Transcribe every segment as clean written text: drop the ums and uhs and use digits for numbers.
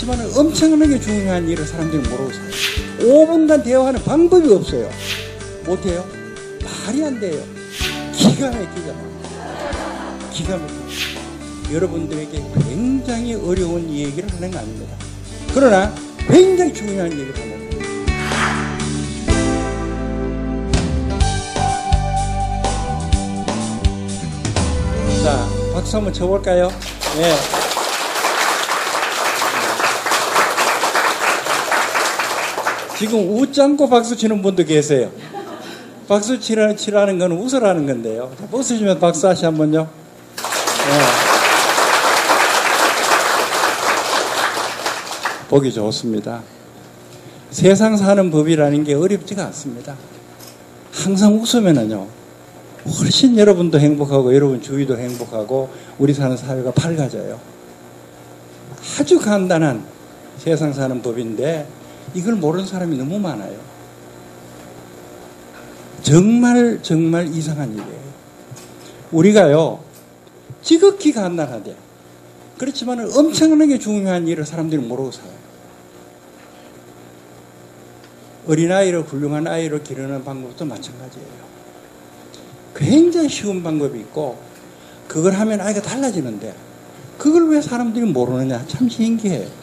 그렇지만 엄청나게 중요한 일을 사람들이 모르고 살아요. 5분간 대화하는 방법이 없어요. 못해요? 말이 안 돼요. 기가 막히잖아요. 기가 막히죠. 여러분들에게 굉장히 어려운 얘기를 하는 거 아닙니다. 그러나 굉장히 중요한 얘기를 하는 거예요. 자, 박수 한번 쳐볼까요? 네. 지금 웃지 않고 박수 치는 분도 계세요. 박수 치라는 건 웃으라는 건데요. 웃으시면 박수 하시 한번요. 네. 보기 좋습니다. 세상 사는 법이라는 게 어렵지가 않습니다. 항상 웃으면은요, 훨씬 여러분도 행복하고 여러분 주위도 행복하고 우리 사는 사회가 밝아져요. 아주 간단한 세상 사는 법인데 이걸 모르는 사람이 너무 많아요. 정말 이상한 일이에요. 우리가요, 지극히 간단하대. 그렇지만 엄청나게 중요한 일을 사람들이 모르고 살아요. 어린아이를 훌륭한 아이로 기르는 방법도 마찬가지예요. 굉장히 쉬운 방법이 있고 그걸 하면 아이가 달라지는데 그걸 왜 사람들이 모르느냐, 참 신기해요.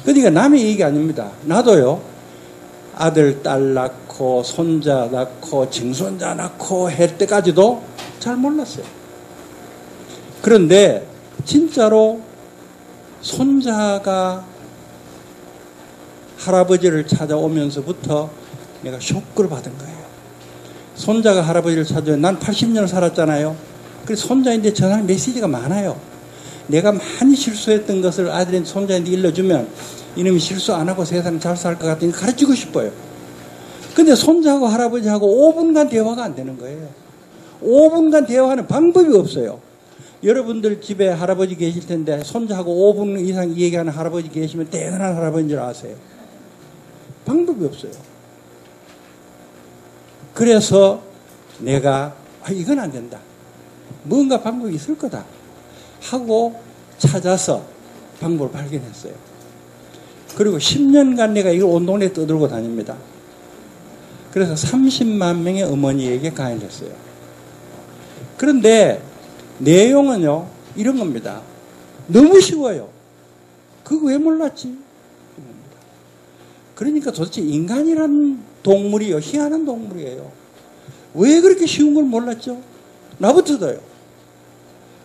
그러니까 남의 얘기 아닙니다. 나도요, 아들, 딸 낳고 손자 낳고 증손자 낳고 할 때까지도 잘 몰랐어요. 그런데 진짜로 손자가 할아버지를 찾아오면서부터 내가 쇼크를 받은 거예요. 손자가 할아버지를 찾아오면 난 80년을 살았잖아요. 그래서 손자인데 전할 메시지가 많아요. 내가 많이 실수했던 것을 아들한테 손자한테 일러주면 이놈이 실수 안 하고 세상 잘 살 것 같으니 가르치고 싶어요. 근데 손자하고 할아버지하고 5분간 대화가 안 되는 거예요. 5분간 대화하는 방법이 없어요. 여러분들 집에 할아버지 계실 텐데 손자하고 5분 이상 얘기하는 할아버지 계시면 대단한 할아버지인 줄 아세요. 방법이 없어요. 그래서 내가 이건 안 된다. 뭔가 방법이 있을 거다 하고 찾아서 방법을 발견했어요. 그리고 10년간 내가 이걸 온 동네에 떠들고 다닙니다. 그래서 30만 명의 어머니에게 강의를 했어요. 그런데 내용은요, 이런 겁니다. 너무 쉬워요. 그거 왜 몰랐지? 그러니까 도대체 인간이라는 동물이요, 희한한 동물이에요. 왜 그렇게 쉬운 걸 몰랐죠? 나부터도요.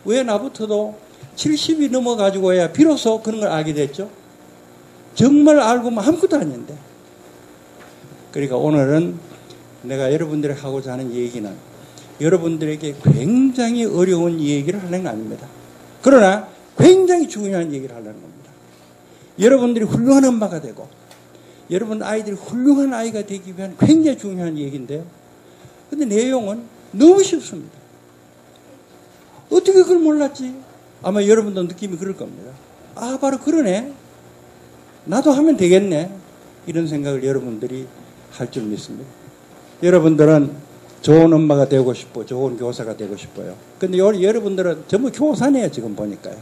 왜 나부터도 70이 넘어가지고야 비로소 그런 걸 알게 됐죠? 정말 알고만 아무것도 아닌데. 그러니까 오늘은 내가 여러분들이 하고자 하는 얘기는 여러분들에게 굉장히 어려운 얘기를 하는 거 아닙니다. 그러나 굉장히 중요한 얘기를 하려는 겁니다. 여러분들이 훌륭한 엄마가 되고 여러분 아이들이 훌륭한 아이가 되기 위한 굉장히 중요한 얘기인데요. 근데 내용은 너무 쉽습니다. 어떻게 그걸 몰랐지? 아마 여러분도 느낌이 그럴 겁니다. 아, 바로 그러네. 나도 하면 되겠네. 이런 생각을 여러분들이 할 줄 믿습니다. 여러분들은 좋은 엄마가 되고 싶고 좋은 교사가 되고 싶어요. 근데 여러분들은 전부 교사네요, 지금 보니까요.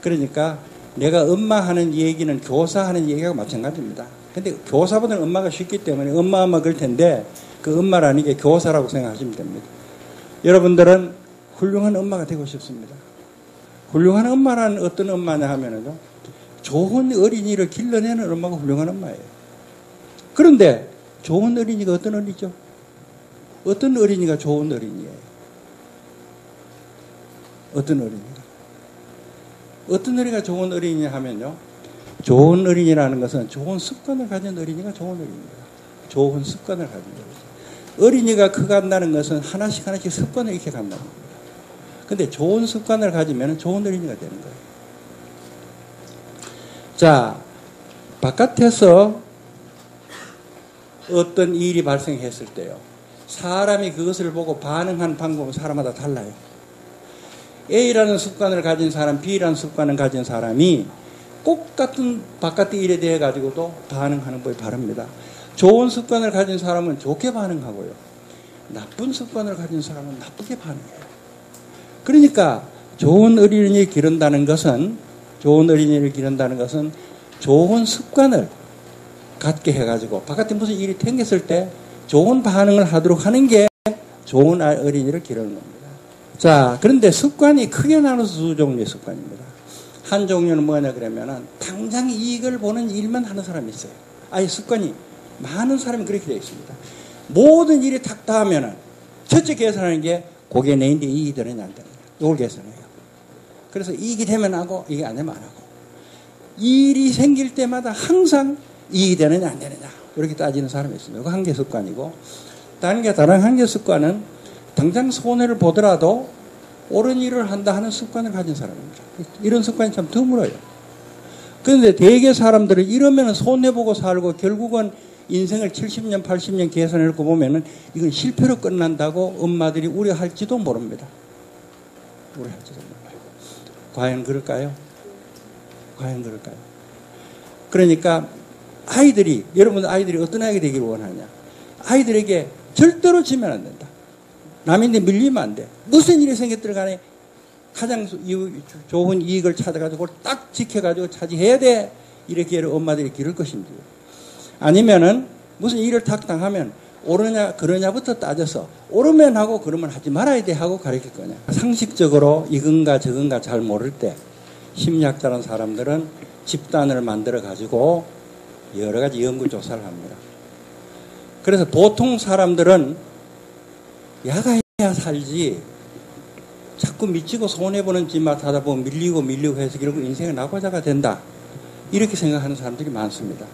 그러니까 내가 엄마 하는 얘기는 교사 하는 얘기가 마찬가지입니다. 근데 교사보다는 엄마가 쉽기 때문에 엄마 그럴 텐데 그 엄마라는 게 교사라고 생각하시면 됩니다. 여러분들은 훌륭한 엄마가 되고 싶습니다. 훌륭한 엄마라는 어떤 엄마냐 하면은요, 좋은 어린이를 길러내는 엄마가 훌륭한 엄마예요. 그런데 좋은 어린이가 어떤 어린이죠? 어떤 어린이가 좋은 어린이에요? 어떤 어린이가? 어떤 어린이가 좋은 어린이냐 하면요, 좋은 어린이라는 것은 좋은 습관을 가진 어린이가 좋은 어린이입니다. 좋은 습관을 가진 어린이. 어린이가 커간다는 것은 하나씩 습관을 익혀 간다는 겁니다. 근데 좋은 습관을 가지면 좋은 어린이가 되는 거예요. 자, 바깥에서 어떤 일이 발생했을 때요, 사람이 그것을 보고 반응하는 방법은 사람마다 달라요. A라는 습관을 가진 사람, B라는 습관을 가진 사람이 똑같은 바깥의 일에 대해 가지고도 반응하는 법이 다릅니다. 좋은 습관을 가진 사람은 좋게 반응하고요, 나쁜 습관을 가진 사람은 나쁘게 반응해요. 그러니까 좋은 어린이를 기른다는 것은 좋은 어린이를 기른다는 것은 좋은 습관을 갖게 해가지고 바깥에 무슨 일이 생겼을 때 좋은 반응을 하도록 하는 게 좋은 어린이를 기르는 겁니다. 자, 그런데 습관이 크게 나눠서 두 종류의 습관입니다. 한 종류는 뭐냐 그러면은 당장 이익을 보는 일만 하는 사람이 있어요. 아예 습관이 많은 사람이 그렇게 되어 있습니다. 모든 일이 탁 닿으면은 첫째 계산하는 게 고개 내인데 이익이 되느냐 안 되느냐. 이걸 계산해요. 그래서 이익이 되면 하고 이익이 안 되면 안 하고. 일이 생길 때마다 항상 이익이 되느냐 안 되느냐. 이렇게 따지는 사람이 있습니다. 이거 한 개 습관이고. 다른 한 개 습관은 당장 손해를 보더라도 옳은 일을 한다 하는 습관을 가진 사람입니다. 이런 습관이 참 드물어요. 그런데 대개 사람들은 이러면 손해보고 살고 결국은 인생을 70년, 80년 계산해놓고 보면은 이건 실패로 끝난다고 엄마들이 우려할지도 모릅니다. 우려할지도 몰라요. 과연 그럴까요? 과연 그럴까요? 그러니까 여러분들 아이들이 어떤 아이가 되기를 원하냐? 아이들에게 절대로 지면 안 된다. 남인데 밀리면 안 돼. 무슨 일이 생겼든 간에 가장 좋은 이익을 찾아가지고 딱 지켜가지고 차지해야 돼. 이렇게 엄마들이 기를 것인지. 아니면은 무슨 일을 탁 당하면 옳으냐 그러냐부터 따져서 옳으면 하고 그러면 하지 말아야 돼 하고 가르칠 거냐. 상식적으로 이건가 저건가 잘 모를 때 심리학자라는 사람들은 집단을 만들어 가지고 여러 가지 연구조사를 합니다. 그래서 보통 사람들은 야가야 살지 자꾸 미치고 손해보는 짓만 하다 보면 밀리고 해서 결국 인생의 낙오자가 된다. 이렇게 생각하는 사람들이 많습니다.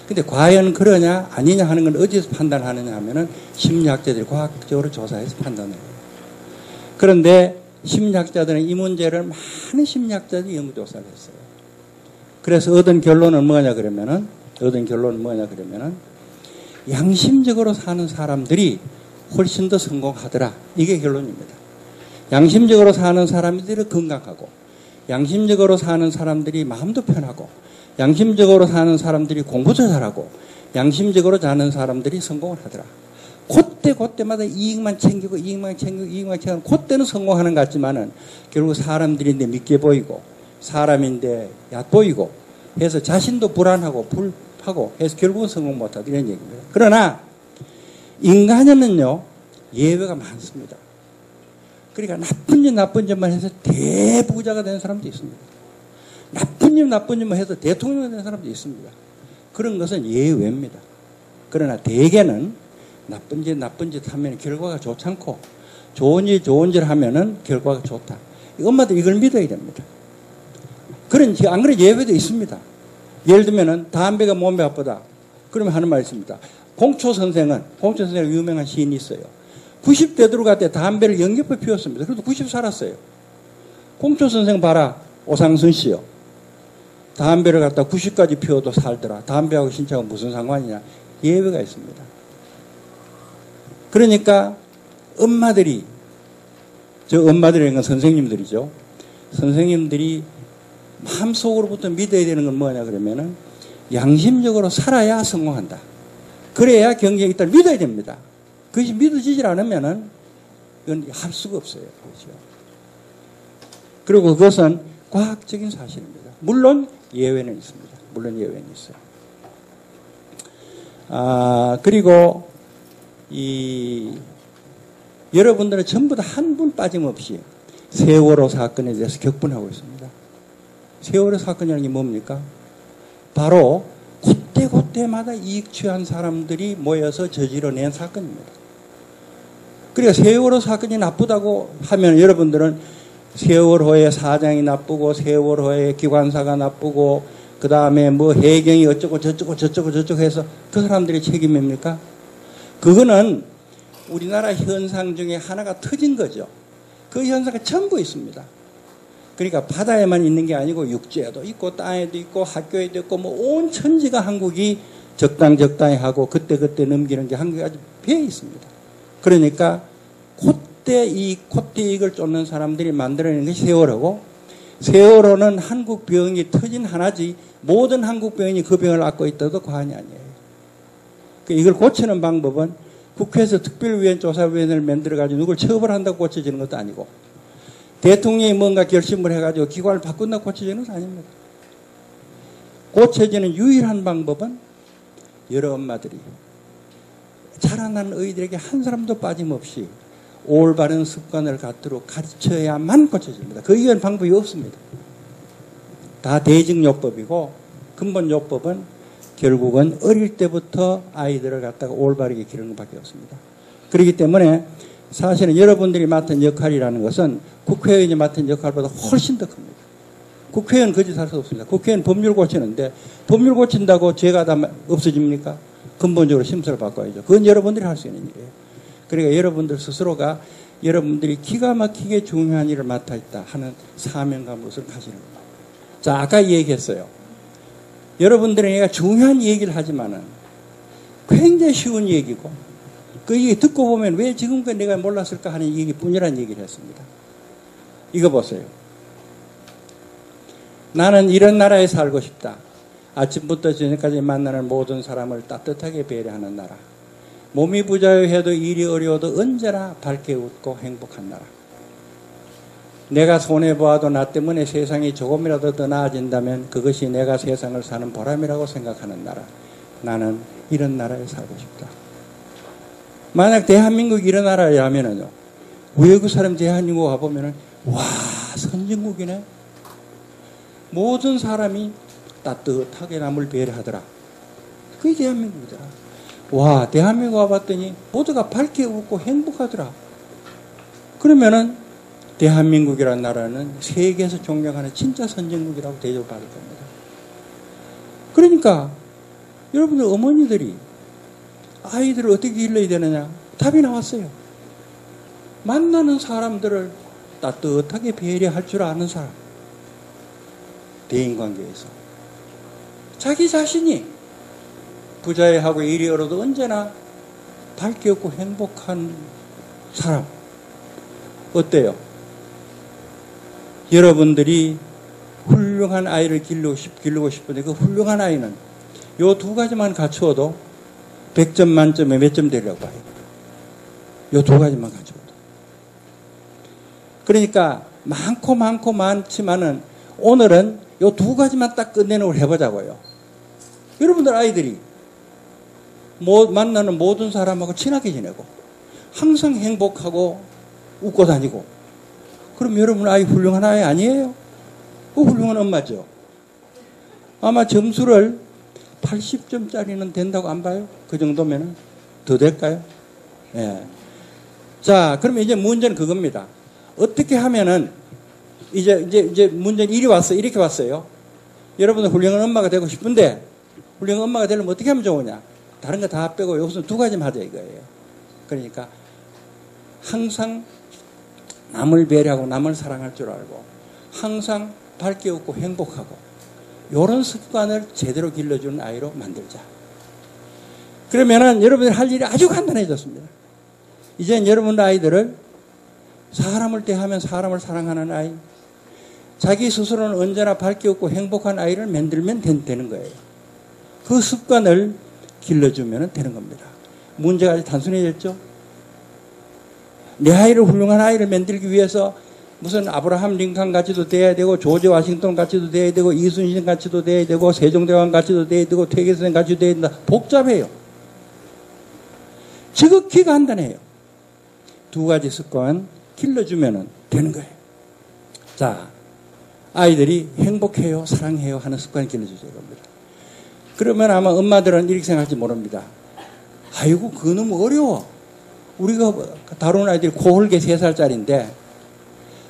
근데 과연 그러냐 아니냐 하는 건 어디서 판단하느냐 하면은 심리학자들이 과학적으로 조사해서 판단해요. 그런데 심리학자들은 이 문제를 많은 심리학자들이 연구조사를 했어요. 그래서 얻은 결론은 뭐냐 그러면은 양심적으로 사는 사람들이 훨씬 더 성공하더라. 이게 결론입니다. 양심적으로 사는 사람들이 건강하고, 양심적으로 사는 사람들이 마음도 편하고, 양심적으로 사는 사람들이 공부도 잘하고, 양심적으로 사는 사람들이 성공을 하더라. 그때마다 이익만 챙기고, 그때는 성공하는 것 같지만은, 결국 사람들인데 믿게 보이고, 사람인데 얕보이고, 해서 자신도 불안하고, 불하고, 해서 결국은 성공 못하다. 이런 얘기입니다. 그러나, 인간에는요, 예외가 많습니다. 그러니까 나쁜 짓만 해서 대부자가 되는 사람도 있습니다. 나쁜 짓만 해서 대통령이 되는 사람도 있습니다. 그런 것은 예외입니다. 그러나 대개는 나쁜 짓 하면 결과가 좋지 않고 좋은 일 하면은 결과가 좋다. 엄마들 이걸 믿어야 됩니다. 안 그런 예외도 있습니다. 예를 들면은 담배가 몸에 아프다. 그러면 하는 말이 있습니다. 공초 선생은 유명한 시인이 있어요. 90대 들어갈 때 담배를 연격해 피웠습니다. 그래도 90 살았어요. 공초 선생 봐라. 오상순 씨요. 담배를 갖다 90까지 피워도 살더라. 담배하고 신체하고 무슨 상관이냐. 예외가 있습니다. 그러니까 엄마들이라는 건 선생님들이죠. 선생님들이 마음속으로부터 믿어야 되는 건 뭐냐 그러면은 양심적으로 살아야 성공한다. 그래야 경쟁이 있다를 믿어야 됩니다. 그것이 믿어지질 않으면은 이건 할 수가 없어요. 그렇죠. 그리고 그것은 과학적인 사실입니다. 물론 예외는 있습니다. 그리고 여러분들은 전부 다 한 분 빠짐없이 세월호 사건에 대해서 격분하고 있습니다. 세월호 사건이라는 게 뭡니까? 바로 그때마다 이익 취한 사람들이 모여서 저지러낸 사건입니다. 그러니까 세월호 사건이 나쁘다고 하면 여러분들은 세월호의 사장이 나쁘고 세월호의 기관사가 나쁘고 그 다음에 뭐 해경이 어쩌고 저쩌고 해서 그 사람들의 책임입니까? 그거는 우리나라 현상 중에 하나가 터진 거죠. 그 현상이 전부 있습니다. 그러니까 바다에만 있는 게 아니고 육지에도 있고 땅에도 있고 학교에도 있고 뭐 온 천지가 한국이 적당히 하고 그때 넘기는 게 한국이 아주 배에 있습니다. 그러니까 콧대 이익을 쫓는 사람들이 만들어낸 것이 세월호고 세월호는 한국 병이 터진 하나지 모든 한국 병이 그 병을 앓고 있다도 과언이 아니에요. 이걸 고치는 방법은 국회에서 특별위원 조사위원회를 만들어가지고 누굴 처벌한다고 고쳐지는 것도 아니고 대통령이 뭔가 결심을 해가지고 기관을 바꾼다고 고쳐지는 것도 아닙니다. 고쳐지는 유일한 방법은 여러 엄마들이 자라난 아이들에게 한 사람도 빠짐없이 올바른 습관을 갖도록 가르쳐야만 고쳐집니다. 그 이외엔 방법이 없습니다. 다 대증요법이고 근본요법은 결국은 어릴 때부터 아이들을 갖다가 올바르게 기르는 것밖에 없습니다. 그렇기 때문에 사실은 여러분들이 맡은 역할이라는 것은 국회의원이 맡은 역할보다 훨씬 더 큽니다. 국회의원 거짓할 수 없습니다. 국회의원 법률 고치는데 법률 고친다고 죄가 다 없어집니까? 근본적으로 심사를 바꿔야죠. 그건 여러분들이 할 수 있는 일이에요. 그러니까 여러분들 스스로가 여러분들이 기가 막히게 중요한 일을 맡아 있다 하는 사명감으로서 가시는 겁니다. 자, 아까 얘기했어요. 여러분들에게 중요한 얘기를 하지만은 굉장히 쉬운 얘기고 그 얘기 듣고 보면 왜 지금까지 내가 몰랐을까 하는 얘기뿐이라는 얘기를 했습니다. 이거 보세요. 나는 이런 나라에 살고 싶다. 아침부터 저녁까지 만나는 모든 사람을 따뜻하게 배려하는 나라. 몸이 부자유해도 일이 어려워도 언제나 밝게 웃고 행복한 나라. 내가 손해보아도 나 때문에 세상이 조금이라도 더 나아진다면 그것이 내가 세상을 사는 보람이라고 생각하는 나라. 나는 이런 나라에 살고 싶다. 만약 대한민국이 이런 나라라면요, 외국 사람 대한민국 가보면은, 와, 선진국이네. 모든 사람이 따뜻하게 남을 배려하더라. 그게 대한민국이더라. 와, 대한민국 와봤더니 모두가 밝게 웃고 행복하더라. 그러면은 대한민국이라는 나라는 세계에서 존경하는 진짜 선진국이라고 대접받을 겁니다. 그러니까 여러분들 어머니들이 아이들을 어떻게 길러야 되느냐? 답이 나왔어요. 만나는 사람들을 따뜻하게 배려할 줄 아는 사람. 대인관계에서. 자기 자신이 부자애하고 일이 어려도 언제나 밝게 웃고 행복한 사람. 어때요? 여러분들이 훌륭한 아이를 기르고 싶은데 그 훌륭한 아이는 요 두 가지만 갖추어도 100점 만점에 몇 점 되려고 해요. 요 두 가지만 갖추어도. 그러니까 많고 많지만은 오늘은 요 두 가지만 딱 끝내는 걸 해보자고요. 여러분들 아이들이 만나는 모든 사람하고 친하게 지내고 항상 행복하고 웃고 다니고 그럼 여러분 아이 훌륭한 아이 아니에요? 그 훌륭한 엄마죠. 아마 점수를 80점짜리는 된다고 안 봐요? 그 정도면은 더 될까요? 예. 자, 그러면 이제 문제는 그겁니다. 어떻게 하면은 이제 문제는 이렇게 왔어요. 여러분들 훌륭한 엄마가 되고 싶은데 훌륭한 엄마가 되려면 어떻게 하면 좋으냐? 다른 거 다 빼고 여기서 두 가지만 하자 이거예요. 그러니까 항상 남을 배려하고 남을 사랑할 줄 알고 항상 밝게 웃고 행복하고 이런 습관을 제대로 길러주는 아이로 만들자. 그러면은 여러분들이 할 일이 아주 간단해졌습니다. 이젠 여러분 아이들을 사람을 대하면 사람을 사랑하는 아이, 자기 스스로는 언제나 밝게 웃고 행복한 아이를 만들면 되는 거예요. 그 습관을 길러주면 되는 겁니다. 문제가 아주 단순해졌죠? 내 아이를 훌륭한 아이를 만들기 위해서 무슨 아브라함 링컨 같이도 돼야 되고 조지 워싱턴 같이도 돼야 되고 이순신 같이도 돼야 되고 세종대왕 같이도 돼야 되고 퇴계선 같이도 돼야 된다. 복잡해요. 지극히 간단해요. 두 가지 습관 길러주면 되는 거예요. 자, 아이들이 행복해요, 사랑해요 하는 습관을 길러주세요. 겁니다. 그러면 아마 엄마들은 이렇게 생각할지 모릅니다. 아이고, 그거 너무 어려워. 우리가 다루는 아이들이 고hol개 3살짜리인데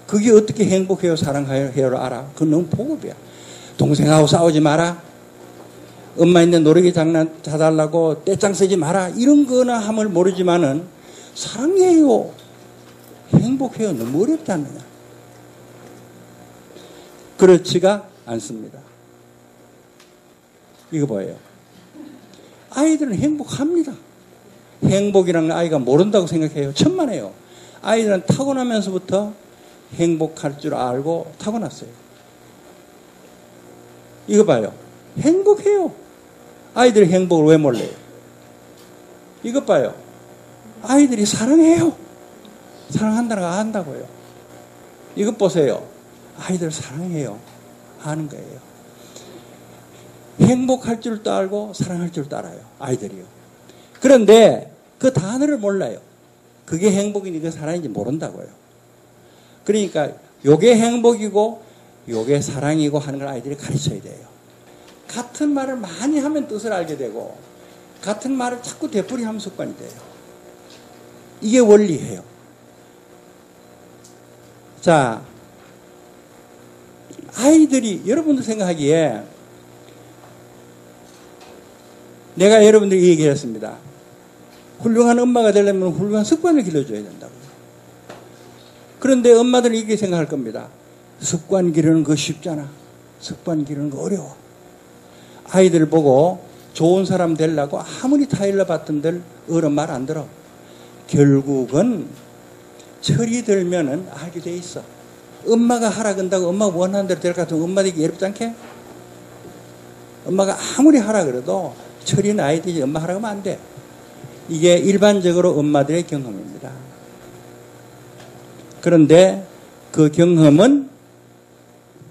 그게 어떻게 행복해요, 사랑해요를 알아? 그건 너무 보급이야. 동생하고 싸우지 마라. 엄마 있는 노래기 장난 사달라고 떼짱 쓰지 마라. 이런 거나 함을 모르지만은 사랑해요, 행복해요 너무 어렵지 않느냐. 그렇지가 않습니다. 이거 뭐예요? 아이들은 행복합니다. 행복이라는 아이가 모른다고 생각해요. 천만에요. 아이들은 타고나면서부터 행복할 줄 알고 타고났어요. 이거 봐요. 행복해요. 아이들이 행복을 왜 몰라요? 이것 봐요. 아이들이 사랑해요. 사랑한다는 거 안다고요. 이것 보세요. 아이들 사랑해요. 아는 거예요. 행복할 줄도 알고 사랑할 줄도 알아요. 아이들이요. 그런데 그 단어를 몰라요. 그게 행복인지 그 사랑인지 모른다고요. 그러니까 요게 행복이고 요게 사랑이고 하는 걸 아이들이 가르쳐야 돼요. 같은 말을 많이 하면 뜻을 알게 되고 같은 말을 자꾸 되풀이하면 습관이 돼요. 이게 원리예요. 자, 아이들이 여러분들 생각하기에 내가 여러분들에게 얘기했습니다. 훌륭한 엄마가 되려면 훌륭한 습관을 길러줘야 된다고요. 그런데 엄마들은 이렇게 생각할 겁니다. 습관 기르는 거 쉽잖아. 습관 기르는 거 어려워. 아이들 보고 좋은 사람 되려고 아무리 타일러 받던들 어른 말 안 들어. 결국은 철이 들면은 알게 돼 있어. 엄마가 하라 건다고 엄마가 원하는 대로 될 것 같으면 엄마들이 예롭지 않게? 엄마가 아무리 하라 그래도 철이 나야 되지 엄마 하라 하면 안 돼. 이게 일반적으로 엄마들의 경험입니다. 그런데 그 경험은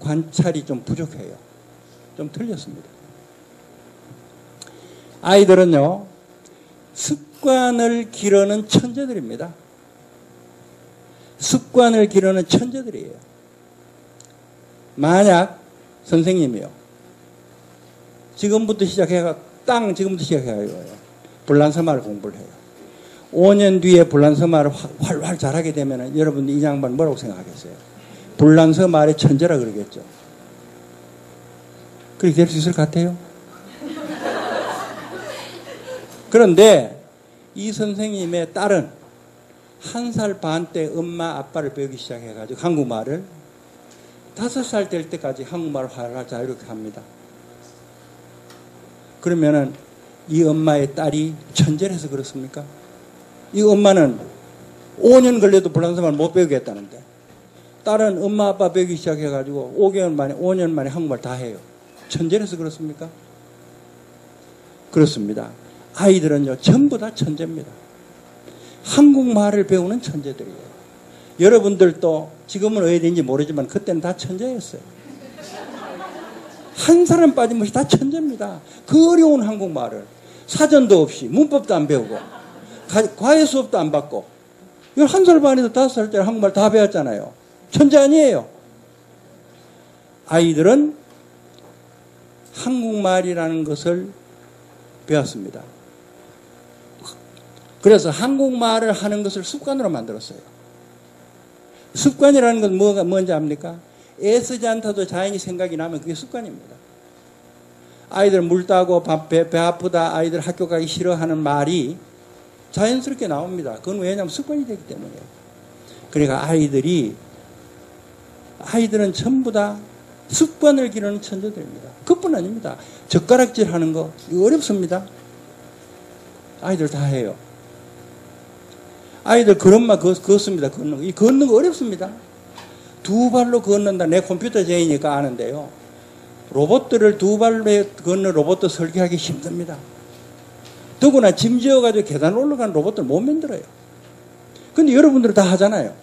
관찰이 좀 부족해요. 좀 틀렸습니다. 아이들은요, 습관을 기르는 천재들입니다. 습관을 기르는 천재들이에요. 만약 선생님이요, 지금부터 시작해가지고요. 불란서마를 공부를 해요. 5년 뒤에 불란서마를 활활 잘하게 되면 여러분들 이 양반 뭐라고 생각하겠어요? 불란서마의 천재라 그러겠죠. 그렇게 될 수 있을 것 같아요? 그런데 이 선생님의 딸은 1살 반 때 엄마 아빠를 배우기 시작해가지고 한국말을 5살 될 때까지 한국말을 활활 자유롭게 합니다. 그러면은 이 엄마의 딸이 천재라서 그렇습니까? 이 엄마는 5년 걸려도 불란서말 못 배우겠다는데 딸은 엄마 아빠 배우기 시작해가지고 5개월 만에 5년 만에 한국말 다 해요. 천재라서 그렇습니까? 그렇습니다. 아이들은요 전부 다 천재입니다. 한국말을 배우는 천재들이에요. 여러분들도 지금은 어디 있는지 모르지만 그때는 다 천재였어요. 한 사람 빠짐없이 다 천재입니다. 그 어려운 한국말을 사전도 없이 문법도 안 배우고 과외 수업도 안 받고 1살 반에서 5살 때 한국말 다 배웠잖아요. 천재 아니에요. 아이들은 한국말이라는 것을 배웠습니다. 그래서 한국말을 하는 것을 습관으로 만들었어요. 습관이라는 건 뭔지 압니까? 애쓰지 않다도 자연히 생각이 나면 그게 습관입니다. 아이들 물 따고 배 아프다, 아이들 학교 가기 싫어하는 말이 자연스럽게 나옵니다. 그건 왜냐하면 습관이 되기 때문이에요. 그러니까 아이들은 전부 다 습관을 기르는 천재들입니다. 그뿐 아닙니다. 젓가락질 하는 거 이거 어렵습니다. 아이들 다 해요. 아이들 그런말 걷습니다. 걷는 거 어렵습니다. 2발로 걷는다. 내 컴퓨터 제이니까 아는데요. 로봇들을 2발로 걷는 로봇도 설계하기 힘듭니다. 더구나 짐 지어가지고 계단 올라가는 로봇들 못 만들어요. 근데 여러분들은 다 하잖아요.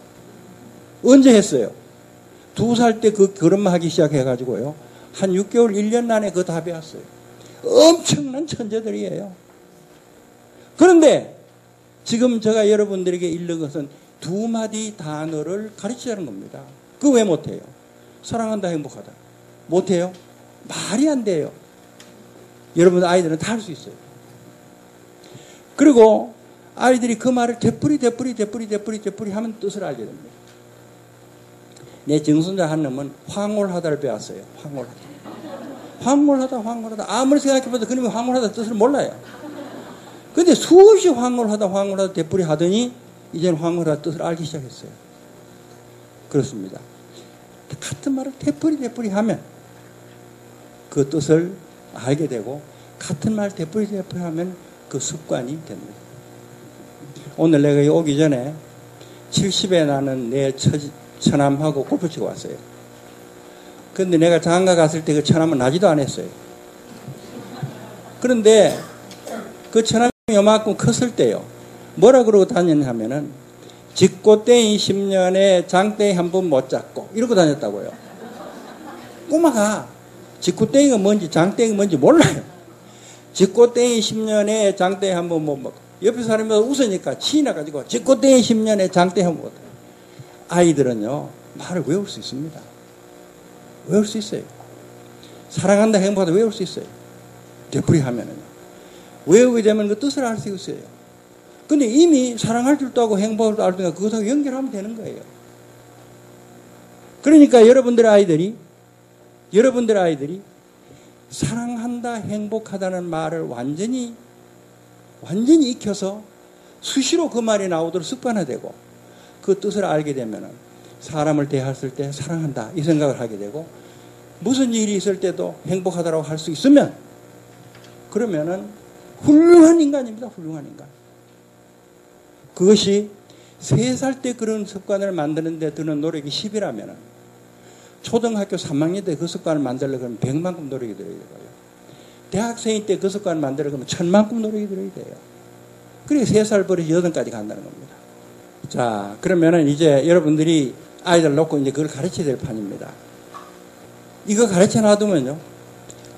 언제 했어요? 2살 때 그런 말 하기 시작해가지고요. 한 6개월, 1년 안에 그거 다 배웠어요. 엄청난 천재들이에요. 그런데 지금 제가 여러분들에게 읽는 것은 2마디 단어를 가르치자는 겁니다. 그거 왜 못해요? 사랑한다, 행복하다. 못해요? 말이 안 돼요. 여러분 아이들은 다 할 수 있어요. 그리고 아이들이 그 말을 되풀이 하면 뜻을 알게 됩니다. 내 증손자 한 놈은 황홀하다를 배웠어요. 황홀하다. 아무리 생각해봐도 그놈이 황홀하다 뜻을 몰라요. 근데 수없이 황홀하다 되풀이 하더니 이제는 황홀하다 뜻을 알기 시작했어요. 그렇습니다. 같은 말을 되풀이 하면 그 뜻을 알게 되고 같은 말 되풀이 하면 그 습관이 됩니다. 오늘 내가 여기 오기 전에 70에 나는 내 처남하고 골프 치고 왔어요. 근데 내가 장가 갔을 때 그 처남은 나지도 않았어요. 그런데 그 처남이 요만큼 컸을 때요. 뭐라 그러고 다녔냐면은 직고땡이 10년에 장땡이 한 번 못 잡고 이러고 다녔다고요. 꼬마가 직구땡이가 뭔지 장땡이 뭔지 몰라요. 직구땡이 10년에 장땡이 한번 뭐 옆에 사람이 웃으니까 치나 가지고 직구땡이 10년에 장땡이 한번 아이들은요 말을 외울 수 있습니다. 외울 수 있어요. 사랑한다 행복하다 외울 수 있어요. 되풀이하면은요. 외우게 되면 그 뜻을 알 수 있어요. 근데 이미 사랑할 줄도 알고 행복할 줄도 알고 그것하고 연결하면 되는 거예요. 그러니까 여러분들의 아이들이 사랑한다 행복하다는 말을 완전히 익혀서 수시로 그 말이 나오도록 습관화되고 그 뜻을 알게 되면은 사람을 대했을 때 사랑한다 이 생각을 하게 되고 무슨 일이 있을 때도 행복하다라고 할 수 있으면 그러면은 훌륭한 인간입니다. 훌륭한 인간. 그것이 3살 때 그런 습관을 만드는 데 드는 노력이 10이라면 초등학교 3학년 때 그 습관을 만들려고 하면 100만큼 노력이 들어야 되고요. 대학생일 때 그 습관을 만들려고 하면 1000만큼 노력이 들어야 돼요. 그러니까 3살 버릇이 8까지 간다는 겁니다. 자, 그러면은 이제 여러분들이 아이들 놓고 이제 그걸 가르쳐야 될 판입니다. 이거 가르쳐 놔두면요.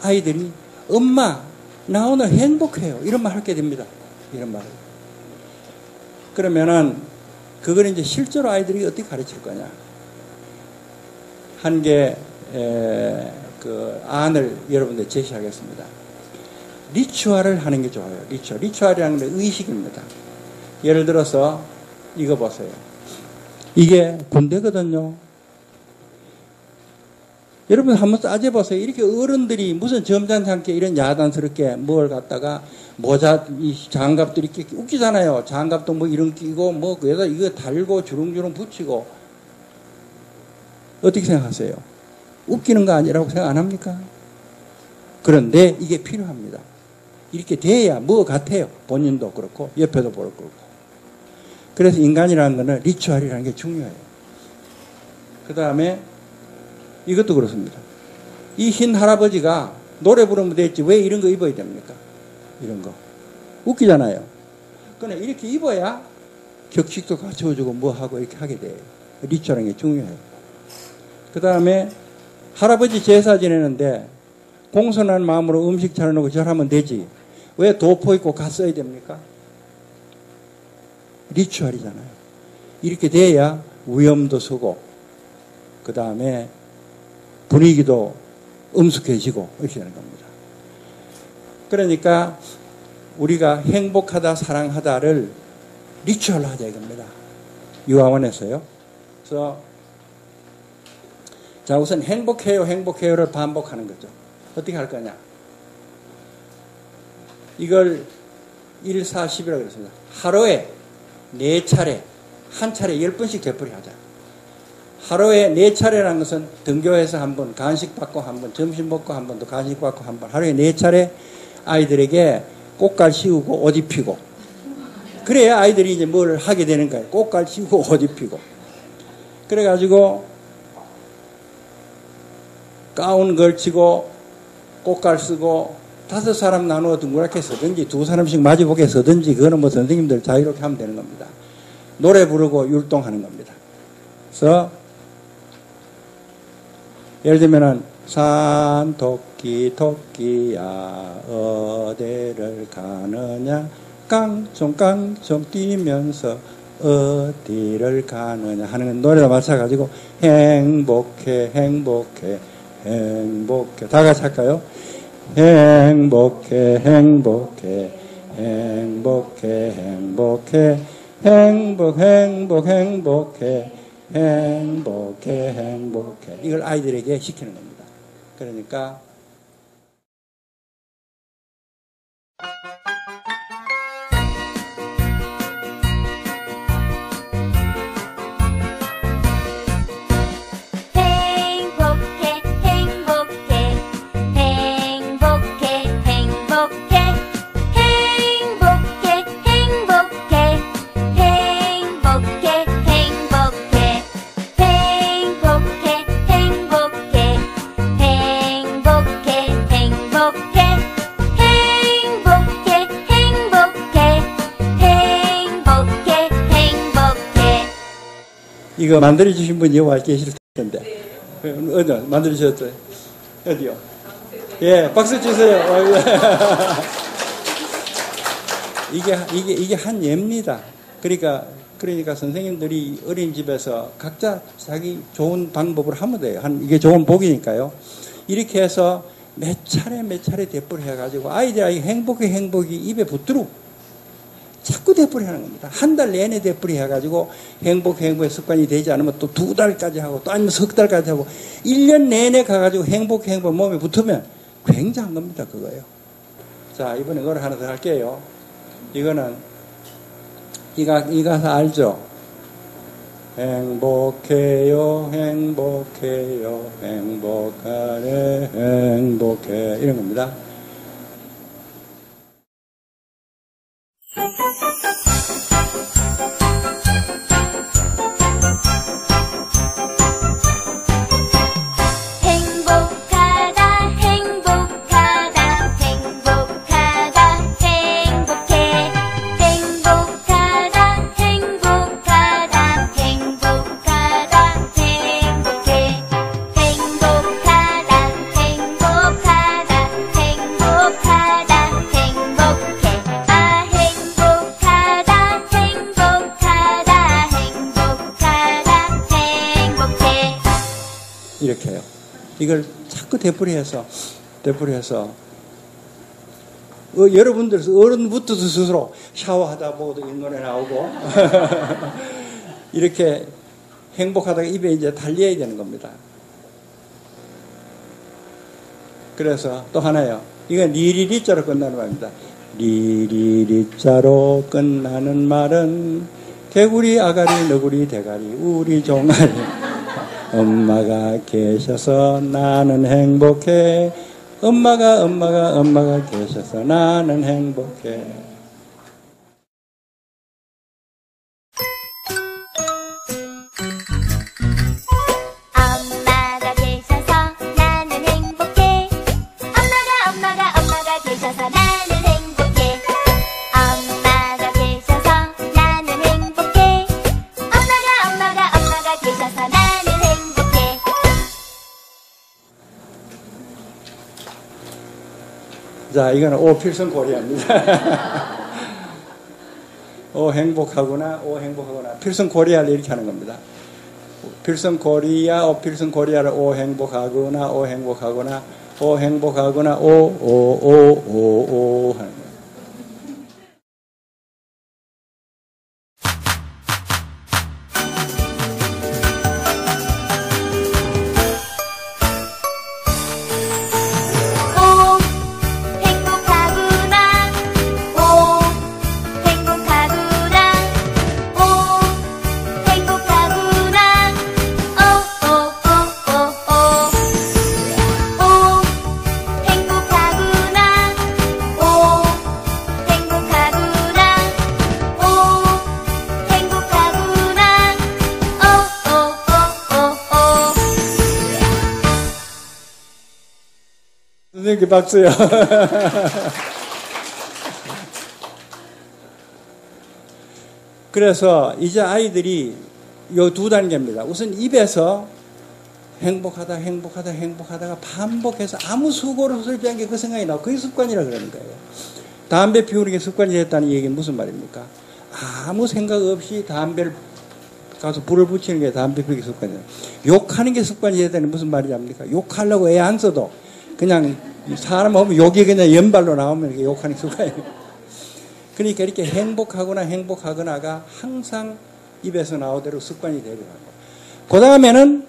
아이들이 엄마, 나 오늘 행복해요. 이런 말 하게 됩니다. 이런 말을. 그러면은 그걸 이제 실제로 아이들이 어떻게 가르칠 거냐. 한 개, 그 안을 여러분들 제시하겠습니다. 리추얼을 하는 게 좋아요. 리추얼이라는 게 의식입니다. 예를 들어서 이거 보세요. 이게 군대거든요. 여러분 한번 따져보세요. 이렇게 어른들이 무슨 점잖게 이런 야단스럽게 뭘 갖다가 모자, 이 장갑도 이렇게 웃기잖아요. 장갑도 뭐 이런 끼고 뭐 그래서 이거 달고 주렁주렁 붙이고 어떻게 생각하세요? 웃기는 거 아니라고 생각 안 합니까? 그런데 이게 필요합니다. 이렇게 돼야 뭐 같아요. 본인도 그렇고 옆에도 그렇고. 그래서 인간이라는 거는 리추얼이라는 게 중요해요. 그 다음에 이것도 그렇습니다. 이 흰 할아버지가 노래 부르면 됐지 왜 이런 거 입어야 됩니까? 이런 거. 웃기잖아요. 그러나 이렇게 입어야 격식도 갖춰주고 뭐 하고 이렇게 하게 돼요. 리추얼이라는 게 중요해요. 그 다음에 할아버지 제사 지내는데 공손한 마음으로 음식 차려놓고 절하면 되지. 왜 도포 입고 가 써야 됩니까? 리추얼이잖아요. 이렇게 돼야 위험도 서고 그 다음에 분위기도 엄숙해지고 이렇게 되는 겁니다. 그러니까 우리가 행복하다 사랑하다를 리추얼로 하자 이겁니다. 유아원에서요. 그래서 자 우선 행복해요를 반복하는 거죠. 어떻게 할 거냐. 이걸 1, 4, 10이라고 그랬습니다. 하루에 4차례, 한 차례 10번씩 되풀이하자. 하루에 4차례라는 것은 등교해서 한 번, 간식 받고 한 번, 점심 먹고 한 번, 또 간식 받고 한 번, 하루에 4차례 아이들에게 꽃갈 씌우고 옷 입히고. 그래야 아이들이 이제 뭘 하게 되는 거예요. 꽃갈 씌우고 옷 입히고. 그래가지고 가운 걸치고 꽃갈 쓰고 5사람 나누어 둥그랗게 서든지 2사람씩 마주보게 서든지 그거는 뭐 선생님들 자유롭게 하면 되는 겁니다. 노래 부르고 율동하는 겁니다. 그래서 예를 들면은 산 토끼 토끼야 어디를 가느냐 깡총깡총 뛰면서 어디를 가느냐 하는 노래와 맞춰가지고 행복해 행복해 행복해 다 같이 할까요? 행복해 행복해 행복해 행복해 행복 행복 행복해 행복해 행복해 이걸 아이들에게 시키는 겁니다. 그러니까 이거 만들어주신 분이 여기 와 계실 텐데. 어디 만들어주셨어요? 어디요? 예, 박수 주세요. 이게 한 예입니다. 그러니까 선생님들이 어린이집에서 각자 자기 좋은 방법을 하면 돼요. 이게 좋은 복이니까요. 이렇게 해서 몇 차례 대뿔 해가지고 아이들이 행복이 입에 붙도록 자꾸 대뿔이 하는 겁니다. 한 달 내내 대뿔이 해가지고 행복의 습관이 되지 않으면 또 2달까지 하고 또 아니면 3달까지 하고 1년 내내 가가지고 행복 몸에 붙으면 굉장한 겁니다. 그거예요. 자, 이번에 노래 하나 더 할게요. 이거는 이 가사 알죠? 행복해요, 행복해요, 행복하네, 행복해. 이런 겁니다. 이렇게 해요. 이걸 자꾸 되풀이해서 여러분들 어른부터 스스로 샤워하다 보고도 이 노래 나오고 이렇게 행복하다가 입에 이제 달려야 되는 겁니다. 그래서 또 하나요. 이건 리리리자로 끝나는 말입니다. 리리리자로 끝나는 말은 개구리 아가리 너구리 대가리 우리 종아리 엄마가 계셔서 나는 행복해. 엄마가 계셔서 나는 행복해. 엄마가 계셔서 나는 행복해. 엄마가 계셔서 나는 행복해. 엄마가 계셔서 나는 행복해. 엄마가 계셔서 나는 자, 이거는 오 필승 코리아입니다. 오 행복하구나, 필승 코리아를 이렇게 하는 겁니다. 필승 코리아를 오 행복하구나, 오 행복하구나 하는 거예요. 선생님께 박수요. 그래서 이제 아이들이 요 2단계입니다. 우선 입에서 행복하다가 반복해서 아무 수고를 설비 한 게 그 생각이 나고 그게 습관이라 그러는 거예요. 담배 피우는 게 습관이 됐다는 얘기는 무슨 말입니까? 아무 생각 없이 담배를 가서 불을 붙이는 게 담배 피우기 습관이에요. 욕하는 게 습관이 됐다는 무슨 말이랍니까? 욕하려고 애 안 써도 그냥 사람 보면 욕이 그냥 연발로 나오면 이렇게 욕하는 습관이에요. 그러니까 이렇게 행복하거나가 항상 입에서 나오대로 습관이 되더라고요. 그 다음에는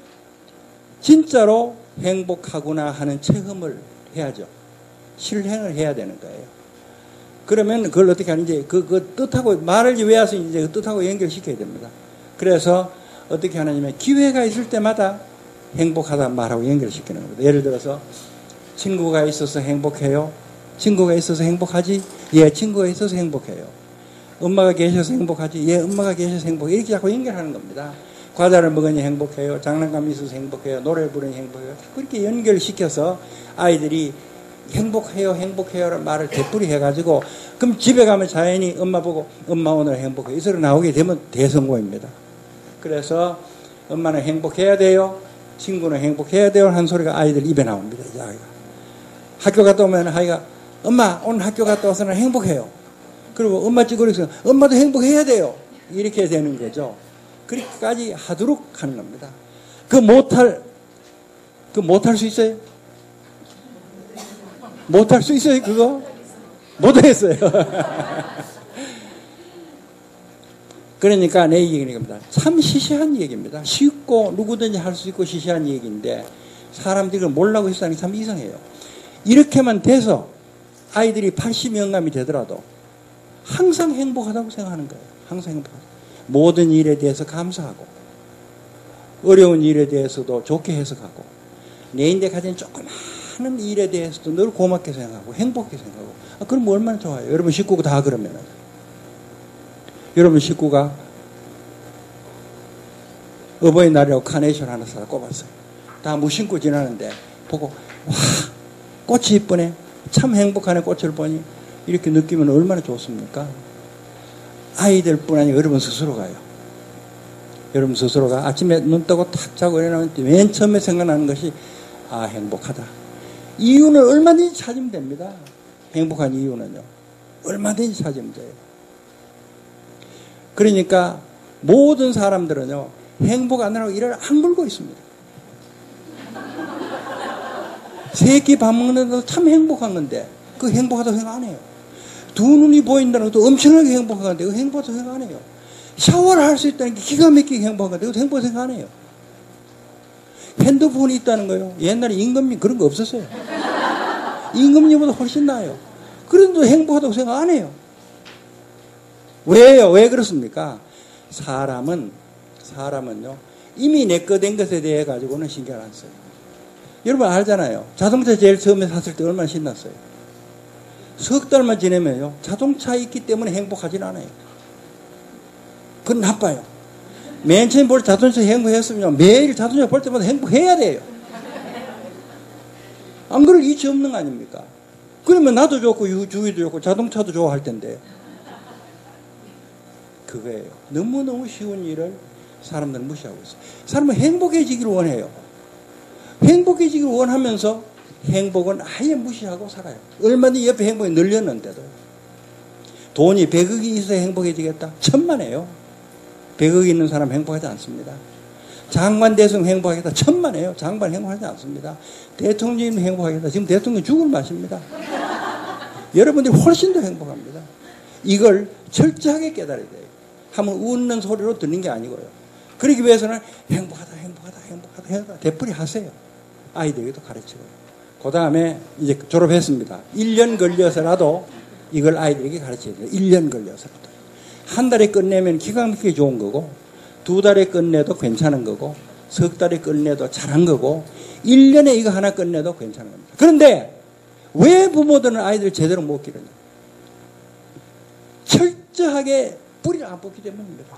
진짜로 행복하구나 하는 체험을 해야죠. 실행을 해야 되는 거예요. 그러면 그걸 어떻게 하는지 그 뜻하고 말을 외워서 이제 그 뜻하고 연결시켜야 됩니다. 그래서 어떻게 하느냐면 기회가 있을 때마다 행복하다 말하고 연결시키는 겁니다. 예를 들어서 친구가 있어서 행복해요. 친구가 있어서 행복하지? 예, 친구가 있어서 행복해요. 엄마가 계셔서 행복하지? 예, 엄마가 계셔서 행복해요. 이렇게 자꾸 연결하는 겁니다. 과자를 먹으니 행복해요. 장난감이 있어서 행복해요. 노래 부르니 행복해요. 자꾸 이렇게 연결시켜서 아이들이 행복해요라는 말을 되풀이 해가지고 그럼 집에 가면 자연히 엄마 보고 엄마 오늘 행복해. 이 소리 나오게 되면 대성공입니다. 그래서 엄마는 행복해야 돼요. 친구는 행복해야 돼요. 하는 소리가 아이들 입에 나옵니다. 이 아이가. 학교 갔다 오면 아이가 엄마 오늘 학교 갔다 와서 는 행복해요. 그리고 엄마 찌그러서 엄마도 행복해야 돼요. 이렇게 되는 거죠. 그렇게까지 하도록 하는 겁니다. 못할 수 있어요? 못할 수 있어요, 그거? 못하겠어요. 그러니까 내 얘기는 겁니다. 참 시시한 얘기입니다. 쉽고 누구든지 할 수 있고 시시한 얘기인데 사람들이 그걸 몰라고 있다는 게 참 이상해요. 이렇게만 돼서 아이들이 80영감이 되더라도 항상 행복하다고 생각하는 거예요. 항상 행복하다. 모든 일에 대해서 감사하고 어려운 일에 대해서도 좋게 해석하고 내인데 가진 조그마한 일에 대해서도 늘 고맙게 생각하고 행복하게 생각하고 그럼 얼마나 좋아요. 여러분 식구가 다 그러면은 여러분 식구가 어버이날이라고 카네이션 하나 사다 꼽았어요. 다 무심코 지나는데 보고 와 꽃이 이쁘네. 참 행복하네. 꽃을 보니 이렇게 느끼면 얼마나 좋습니까? 아이들뿐 아니라 여러분 스스로가요. 여러분 스스로가 아침에 눈 뜨고 탁 자고 일어나면 맨 처음에 생각나는 것이 아 행복하다. 이유는 얼마든지 찾으면 됩니다. 행복한 이유는요. 얼마든지 찾으면 돼요. 그러니까 모든 사람들은요. 행복 안 하라고 이를 악물고 있습니다. 세 끼 밥 먹는데도 참 행복한 건데 그 행복하다고 생각 안 해요. 두 눈이 보인다는 것도 엄청나게 행복한 건데 그 행복하다고 생각 안 해요. 샤워를 할 수 있다는 게 기가 막히게 행복한 건데 그것도 행복하다고 생각 안 해요. 핸드폰이 있다는 거예요. 옛날에 임금님 그런 거 없었어요. 임금님보다 훨씬 나아요. 그런데도 행복하다고 생각 안 해요. 왜요? 왜 그렇습니까? 사람은요 이미 내 거 된 것에 대해 가지고는 신경을 안 써요. 여러분 알잖아요. 자동차 제일 처음에 샀을 때 얼마나 신났어요. 석 달만 지내면요 자동차 있기 때문에 행복하진 않아요. 그건 나빠요. 맨 처음 볼 자동차 행복했으면 매일 자동차 볼 때마다 행복해야 돼요. 안 그럴 이치 없는 거 아닙니까? 그러면 나도 좋고 주위도 좋고 자동차도 좋아할 텐데. 그거예요. 너무너무 쉬운 일을 사람들은 무시하고 있어요. 사람은 행복해지기를 원해요. 행복해지기를 원하면서 행복은 아예 무시하고 살아요. 얼마든지 옆에 행복이 늘렸는데도. 돈이 100억이 있어야 행복해지겠다? 천만에요. 100억이 있는 사람 행복하지 않습니다. 장관 대성 행복하겠다? 천만에요. 장관 행복하지 않습니다. 대통령님 행복하겠다? 지금 대통령 죽을 맛입니다. 여러분들이 훨씬 더 행복합니다. 이걸 철저하게 깨달아야 돼요. 한번 웃는 소리로 듣는 게 아니고요. 그러기 위해서는 행복하다 되풀이 하세요. 아이들에게도 가르치고요. 그 다음에 이제 졸업했습니다. 1년 걸려서라도 이걸 아이들에게 가르쳐야 돼요. 1년 걸려서라도. 한 달에 끝내면 기가 막히게 좋은 거고 2달에 끝내도 괜찮은 거고 석 달에 끝내도 잘한 거고 1년에 이거 하나 끝내도 괜찮은 겁니다. 그런데 왜 부모들은 아이들을 제대로 못 기르냐? 철저하게 뿌리를 안 뽑기 때문입니다.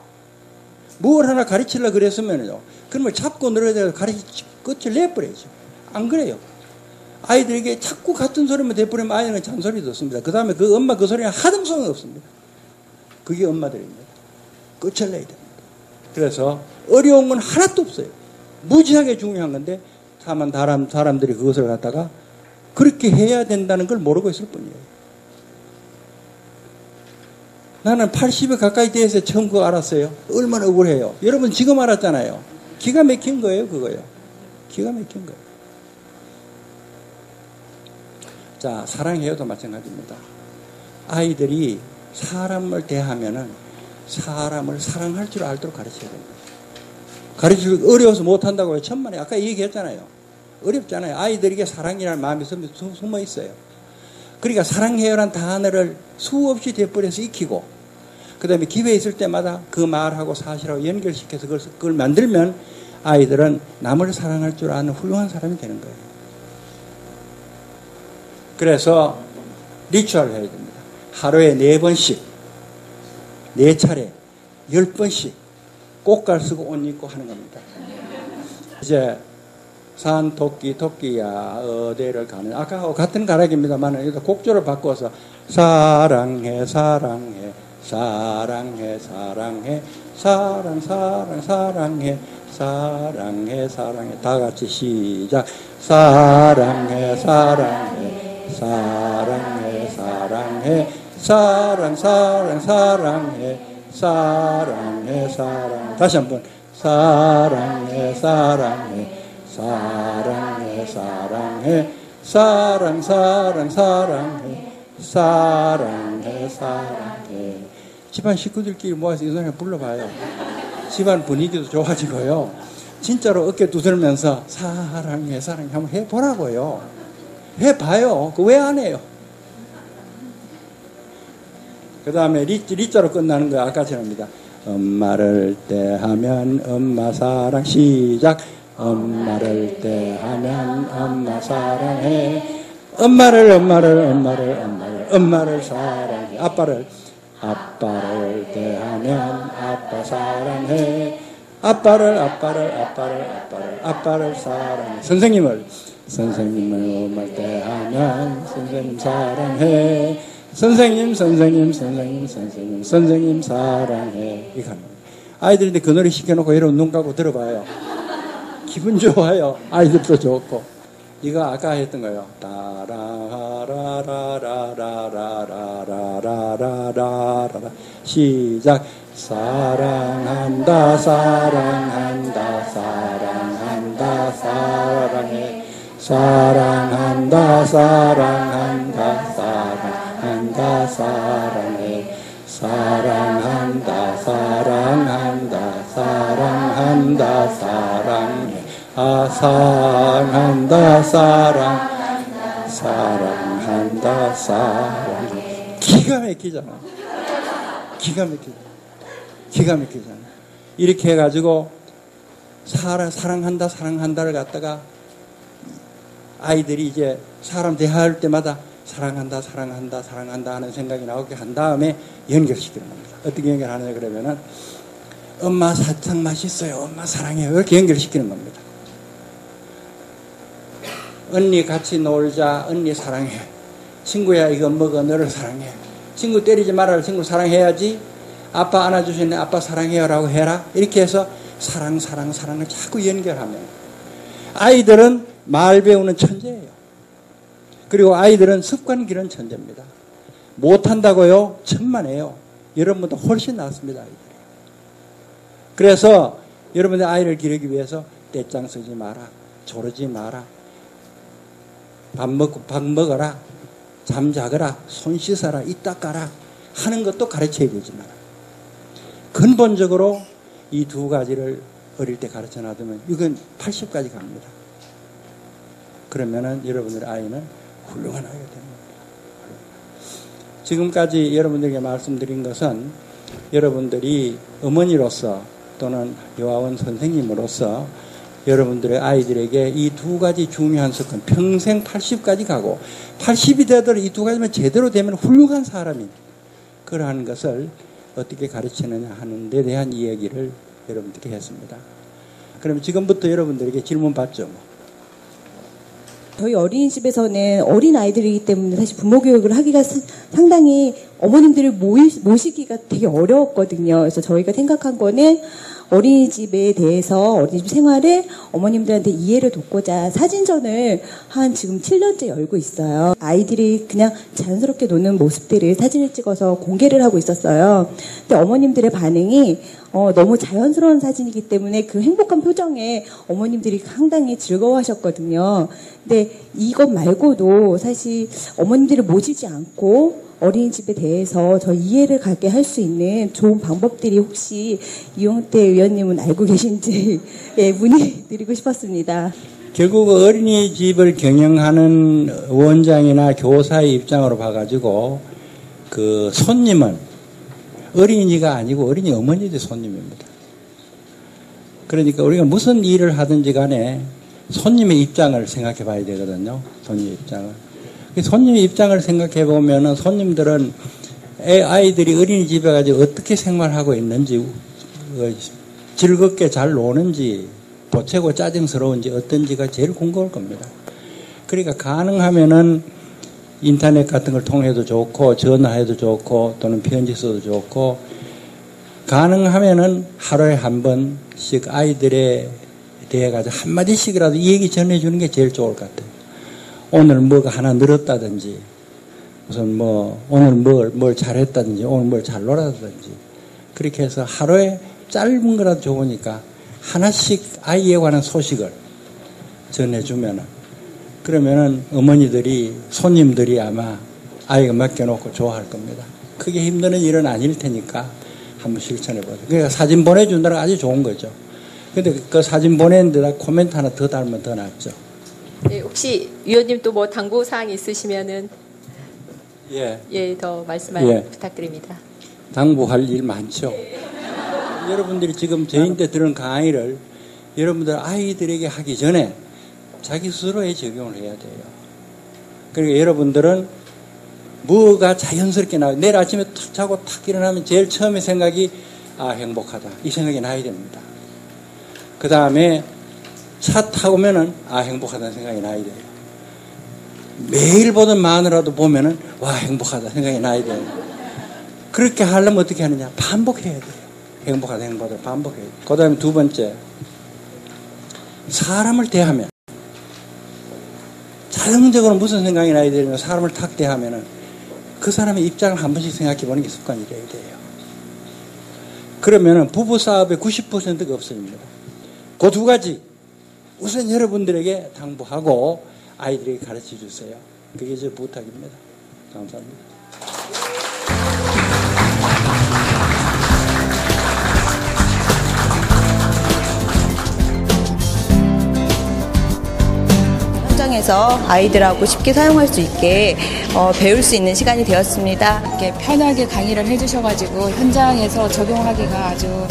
뭘 하나 가르치려고 그랬으면요. 그러면 잡고 늘어져서 가르치 끝을 내버려야죠. 안 그래요. 아이들에게 자꾸 같은 소리만 대뿌리면 아이들은 잔소리 듣습니다. 그 다음에 그 엄마 그 소리는 하등성이 없습니다. 그게 엄마들입니다. 끝을 내야 됩니다. 그래서 어려운 건 하나도 없어요. 무지하게 중요한 건데 다만 사람들이 그것을 갖다가 그렇게 해야 된다는 걸 모르고 있을 뿐이에요. 나는 80에 가까이 돼서 처음 그거 알았어요. 얼마나 억울해요. 여러분 지금 알았잖아요. 기가 막힌 거예요, 그거요. 기가 막힌 거예요. 자, 사랑해요도 마찬가지입니다. 아이들이 사람을 대하면은 사람을 사랑할 줄 알도록 가르쳐야 됩니다. 가르치기 어려워서 못한다고 해요. 천만에. 아까 얘기했잖아요. 어렵잖아요. 아이들에게 사랑이라는 마음이 숨어 있어요. 그러니까 사랑해요란 단어를 수없이 되풀이해서 익히고 그 다음에 기회 있을 때마다 그 말하고 사실하고 연결시켜서 그걸 만들면 아이들은 남을 사랑할 줄 아는 훌륭한 사람이 되는 거예요. 그래서 리추얼을 해야 됩니다. 하루에 4번씩 4차례 10번씩 꽃갈 쓰고 옷 입고 하는 겁니다. 이제 산 토끼야 어디를 가는 아까하고 같은 가락입니다만 여기다 곡조를 바꿔서 사랑해 사랑해 사랑해 사랑해 사랑 사랑해 사랑해 사랑해 다 같이 시작 사랑해 사랑해 사랑해 사랑해 사랑 사랑 사랑해 사랑해 사랑 다시 한번 사랑해 사랑해 사랑해 사랑해 사랑 사랑 사랑해 사랑해 사랑해 집안 식구들끼리 모아서 이 노래 불러봐요. 집안 분위기도 좋아지고요. 진짜로 어깨 두들면서 사랑해 사랑해 한번 해보라고요. 해봐요. 그 왜 안 해요? 그 다음에 리자로 끝나는 거 아까처럼입니다. 엄마를 대하면 엄마 사랑 시작. 엄마를 대하면 엄마 사랑해. 엄마를 사랑해. 아빠를 대하면 아빠 사랑해. 아빠를 사랑해. 선생님을 대하면 선생님 사랑해. 선생님 사랑해. 이거 아이들인데 그 노래 시켜놓고 여러분 눈 감고 들어봐요. 기분 좋아요. 아이들도 좋고. 이거 아까 했던 거예요. 따라라라라라라라라라라라 시작. 사랑한다 사랑한다 사랑한다 사랑해. 사랑한다 사랑한다 사랑한다 사랑해. 사랑한다 사랑한다 사랑한다 사랑해. 사랑한다 사랑한다 사랑해. 기가 막히잖아. 기가 막히잖아. 이렇게 해가지고 사랑한다를 갖다가 아이들이 이제 사람 대화할 때마다 사랑한다 하는 생각이 나오게 한 다음에 연결시키는 겁니다. 어떻게 연결하느냐 그러면은 엄마 사탕 맛있어요. 엄마 사랑해요. 이렇게 연결시키는 겁니다. 언니 같이 놀자. 언니 사랑해. 친구야 이거 먹어. 너를 사랑해. 친구 때리지 말아라. 친구 사랑해야지. 아빠 안아주시네. 아빠 사랑해요 라고 해라. 이렇게 해서 사랑을 자꾸 연결하면 아이들은 말 배우는 천재예요. 그리고 아이들은 습관 기른 천재입니다. 못한다고요? 천만에요. 여러분보다 훨씬 낫습니다. 아이들이. 그래서 여러분의 아이를 기르기 위해서 떼짱 쓰지 마라. 조르지 마라. 밥 먹어라. 잠 자거라. 손 씻어라. 이 닦아라. 하는 것도 가르쳐야 되지만 근본적으로 이 두 가지를 어릴 때 가르쳐 놔두면 이건 80까지 갑니다. 그러면은 여러분들의 아이는 훌륭한 아이가 됩니다. 지금까지 여러분들에게 말씀드린 것은 여러분들이 어머니로서 또는 요하원 선생님으로서 여러분들의 아이들에게 이 두 가지 중요한 습관, 평생 80까지 가고 80이 되도록 이 두 가지만 제대로 되면 훌륭한 사람인 그러한 것을 어떻게 가르치느냐 하는 데 대한 이야기를 여러분들께 했습니다. 그럼 지금부터 여러분들에게 질문 받죠. 저희 어린이집에서는 어린 아이들이기 때문에 사실 부모 교육을 하기가 상당히 어머님들을 모시기가 되게 어려웠거든요. 그래서 저희가 생각한 거는 어린이집에 대해서 어린이집 생활을 어머님들한테 이해를 돕고자 사진전을 한 지금 7년째 열고 있어요. 아이들이 그냥 자연스럽게 노는 모습들을 사진을 찍어서 공개를 하고 있었어요. 근데 어머님들의 반응이 너무 자연스러운 사진이기 때문에 그 행복한 표정에 어머님들이 상당히 즐거워하셨거든요. 근데 이것 말고도 사실 어머님들을 모시지 않고 어린이집에 대해서 더 이해를 가게 할 수 있는 좋은 방법들이 혹시 이용태 의원님은 알고 계신지 문의드리고 싶었습니다. 결국 어린이집을 경영하는 원장이나 교사의 입장으로 봐가지고 그 손님은 어린이가 아니고 어린이 어머니들이 손님입니다. 그러니까 우리가 무슨 일을 하든지 간에 손님의 입장을 생각해 봐야 되거든요. 손님의 입장을. 손님의 입장을 생각해 보면은 손님들은 아이들이 어린이집에 가서 어떻게 생활하고 있는지, 즐겁게 잘 노는지, 보채고 짜증스러운지 어떤지가 제일 궁금할 겁니다. 그러니까 가능하면은 인터넷 같은 걸 통해도 좋고, 전화해도 좋고, 또는 편지 써도 좋고, 가능하면은 하루에 한 번씩 아이들에 대해 가지고 한마디씩이라도 이 얘기 전해주는 게 제일 좋을 것 같아요. 오늘 뭐가 하나 늘었다든지, 무슨 뭐, 오늘 뭘 잘했다든지, 오늘 뭘 잘 놀았다든지, 그렇게 해서 하루에 짧은 거라도 좋으니까 하나씩 아이에 관한 소식을 전해주면은, 그러면은 어머니들이, 손님들이 아마 아이가 맡겨놓고 좋아할 겁니다. 크게 힘드는 일은 아닐 테니까 한번 실천해보세요. 그러니까 사진 보내준다는 아주 좋은 거죠. 근데 그 사진 보내는 데다 코멘트 하나 더 달면 더 낫죠. 네, 혹시 위원님 또 뭐 당부 사항 있으시면은 예. 더 말씀 예. 부탁드립니다. 당부할 일 많죠. 여러분들이 지금 저희한테 들은 강의를 여러분들 아이들에게 하기 전에 자기 스스로에 적용을 해야 돼요. 그러니까 여러분들은 뭐가 자연스럽게 나와요. 내일 아침에 탁 자고 탁 일어나면 제일 처음에 생각이 행복하다. 이 생각이 나야 됩니다. 그 다음에 차 타고면은 행복하다는 생각이 나야 돼요. 매일 보던 마누라도 보면은 행복하다 생각이 나야 돼요. 그렇게 하려면 어떻게 하느냐? 반복해야 돼요. 행복하다 반복해야 돼요. 그 다음에 두 번째, 사람을 대하면 자동적으로 무슨 생각이 나야 되냐면 사람을 탁 대하면은 그 사람의 입장을 한 번씩 생각해 보는 게 습관이 돼야 돼요. 그러면은 부부싸움의 90%가 없어집니다. 그 두 가지 우선 여러분들에게 당부하고 아이들에게 가르쳐 주세요. 그게 제 부탁입니다. 감사합니다. 현장에서 아이들하고 쉽게 사용할 수 있게 배울 수 있는 시간이 되었습니다. 이렇게 편하게 강의를 해주셔가지고 현장에서 적용하기가 아주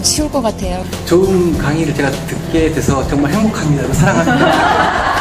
쉬울 것 같아요. 좋은 강의를 제가 듣게 돼서 정말 행복합니다. 사랑합니다.